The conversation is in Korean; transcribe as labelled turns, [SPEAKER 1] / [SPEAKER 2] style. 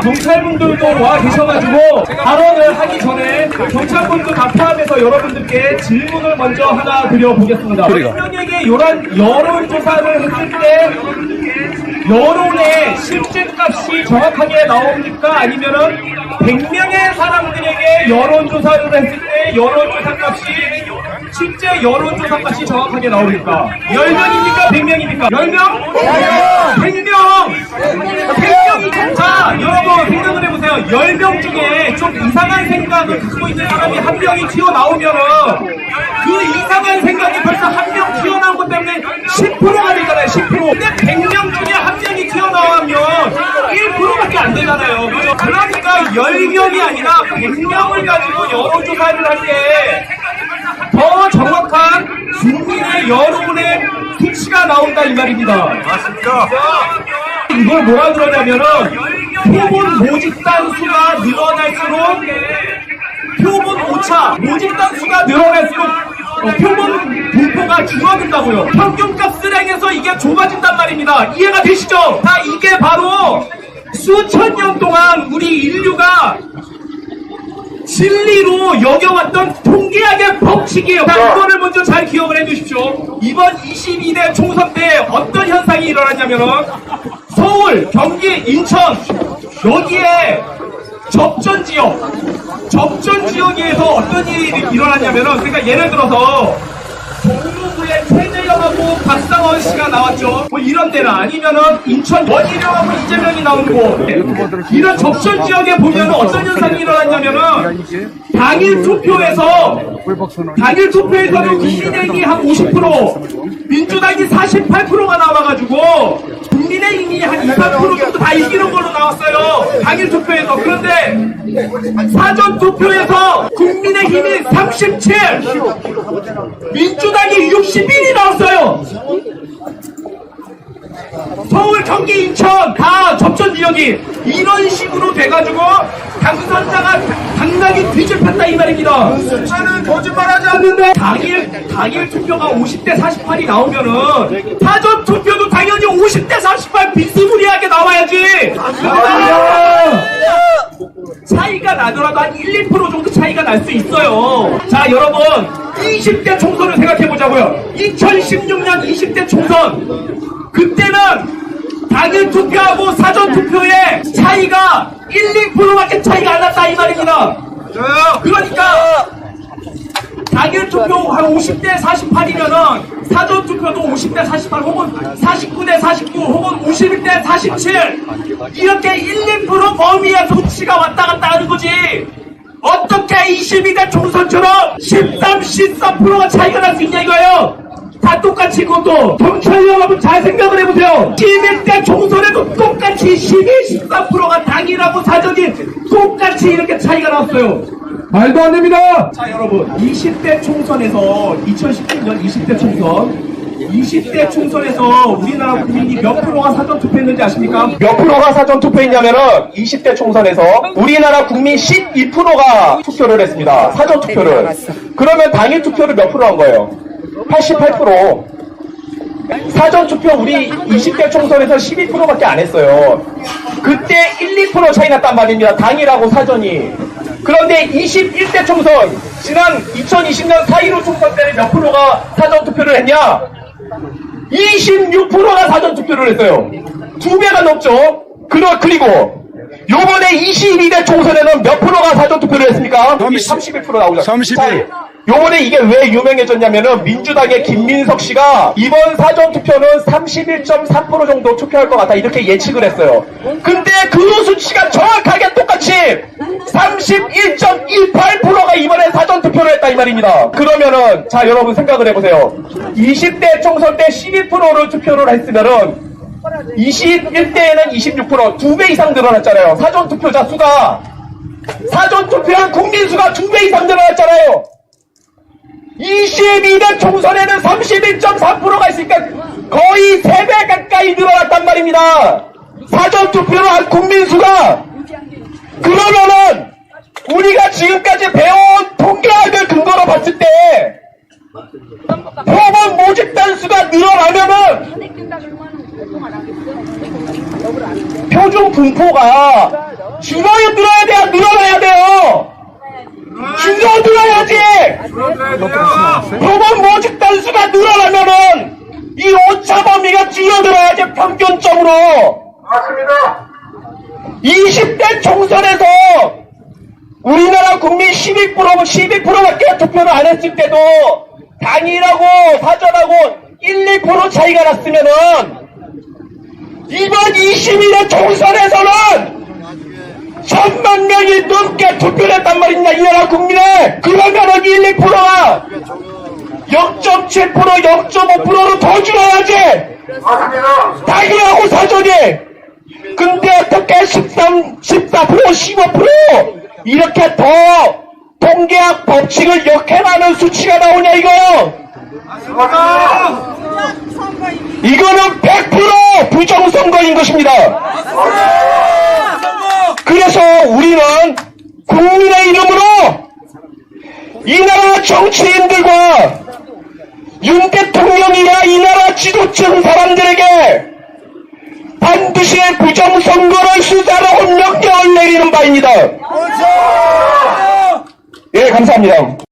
[SPEAKER 1] 경찰분들도 와 계셔가지고 발언을 하기 전에 경찰분들 다 포함해서 여러분들께 질문을 먼저 하나 드려보겠습니다. 대통령에게 여론조사를 했을 때 여론의 실제값이 정확하게 나옵니까? 아니면은 100명의 사람들에게 여론조사를 했을 때 실제 여론조사값이 정확하게 나옵니까? 10명입니까? 100명입니까? 10명? 100명! 100명이 자, 여러분 생각을 해보세요. 10명 중에 좀 이상한 생각을 갖고 있는 사람이 한 명이 튀어나오면은 그 이상한 생각이 벌써 한 명 튀어나온 것 때문에 10%가 되잖아요. 10%. 근데 100명 중에 한 명이 튀어나오면 1%밖에 안 되잖아요. 그죠? 그러니까 10명이 아니라 100명을 가지고 여론조사를 할 때 더 정확한 국민의 여론의 수치가 나온다 이 말입니다.
[SPEAKER 2] 맞습니다.
[SPEAKER 1] 이걸 뭐라 그러냐면은 표본 모집단 수가 늘어날수록 표본 오차 모집단 수가 늘어날수록 표본 분포가 줄어든다고요. 평균값을 향해서 이게 좁아진단 말입니다. 이해가 되시죠? 자, 이게 바로 수천 년 동안 우리 인류가 진리로 여겨왔던 통계학의 법칙이에요. 자, 이거를 먼저 잘 기억을 해주십시오. 이번 22대 총선 때 어떤 현상이 일어났냐면은 서울, 경기, 인천 여기에 접전 지역에서 어떤 일이 일어났냐면은 그러니까 예를 들어서 종로구에 최재형하고 박상원 씨가 나왔죠. 뭐 이런 데나 아니면은 인천 원희룡하고 이재명이 나오는 곳 이런 접전 지역에 보면은 어떤 현상이 일어났냐면은 당일 투표에서는 국민의힘이 한 50%, 민주당이 48%가 나와가지고 국민의힘이 한 2, 3% 정도 다 이기는 걸로 나왔어요. 당일 투표에서. 그런데 사전 투표에서 국민의힘이 37, 민주당이 61이 나왔어요. 서울, 경기, 인천 다 접전 지역이 이런 식으로 돼가지고 당선자가 당락이 뒤집혔다 이 말입니다.
[SPEAKER 2] 숫자는 거짓말하지 않는다.
[SPEAKER 1] 당일 투표가 50대 48이 나오면은 사전 투표도 당연히 50대 48 비스무리하게 나와야지. 차이가 나더라도 한 1, 2% 정도 차이가 날 수 있어요. 자, 여러분 20대 총선을 생각해보자고요. 2016년 20대 총선 그때는 당일 투표하고 사전 투표의 차이가 1, 2%밖에 차이가 안 났다 이 말입니다. 그러니까 당일 투표 한 50대 48이면은 사전 투표도 50대 48 혹은 49대 49 혹은 51대 47 이렇게 1, 2% 범위의 수치가 왔다 갔다 하는 거지. 어떻게 22대 총선처럼 13, 14%가 차이가 날 수 있냐 이거예요. 다 똑같이 그것도 경찰 여러분 잘 생각을 해보세요. 11대 총선에도 똑같이 12, 14%가 당일하고 사전이 똑같이 이렇게 차이가 났어요. 말도 안 됩니다. 자, 여러분 20대 총선에서 2017년 20대 총선에서 우리나라 국민이 몇 프로가 사전투표했는지 아십니까? 몇 프로가 사전투표했냐면은 20대 총선에서 우리나라 국민 12%가 투표를 했습니다. 사전투표를. 그러면 당일 투표를 몇 프로 한 거예요? 88%. 사전투표 우리 20대 총선에서 12%밖에 안 했어요. 그때 1, 2% 차이 났단 말입니다. 당일하고 사전이. 그런데 21대 총선, 지난 2020년 4.15 총선 때는 몇 프로가 사전투표를 했냐? 26%가 사전투표를 했어요. 2배가 넘죠? 그리고 요번에 22대 총선에는 몇 프로가 사전투표를 했습니까? 31% 나오죠.
[SPEAKER 2] 31.
[SPEAKER 1] 요번에 이게 왜 유명해졌냐면은 민주당의 김민석 씨가 이번 사전투표는 31.3% 정도 투표할 것 같다 이렇게 예측을 했어요. 근데 그 수치가 정확하게 똑같이 31.18%가 이번에 사전투표를 했다 이 말입니다. 그러면은 자 여러분 생각을 해보세요. 20대 총선 때 12%를 투표를 했으면은 21대에는 26% 2배 이상 늘어났잖아요. 사전투표자 수가 사전투표한 국민수가 2배 이상 늘어났잖아요. 22대 총선에는 31.4%가 있으니까 거의 3배 가까이 늘어났단 말입니다. 사전투표로 한 국민수가. 그러면은 우리가 지금까지 배워온 통계학을 근거로 봤을 때 표본 모집단 수가 늘어나면은 표준 분포가 줄어야 늘어나야 돼요. 줄어들어야지. 법원 모집 단수가 늘어나면은 이 오차 범위가 줄어들어야지 평균적으로.
[SPEAKER 2] 맞습니다.
[SPEAKER 1] 20대 총선에서 우리나라 국민 12%밖에 투표를 안 했을 때도 당일하고 사전하고 1, 2% 차이가 났으면은 이번 21대 총선에서는 1000만 명이 넘게 투표를 했단 말입니다. 이 나라 국민에. 그러면은 1, 2%가 0.7%, 0.5%로 더 줄어야지.
[SPEAKER 2] 맞습니다.
[SPEAKER 1] 당일하고 사전이. 근데 어떻게 14%, 15% 이렇게 더 통계학 법칙을 역행하는 수치가 나오냐 이거.
[SPEAKER 2] 맞습니다.
[SPEAKER 1] 이거는 100% 부정선거인 것입니다. 그래서 우리는 국민의 이름으로 이 나라 정치인들과 윤 대통령이야 이 나라 지도층 사람들에게 반드시 부정선거를 수사하라고 명령을 내리는 바입니다. 예, 감사합니다.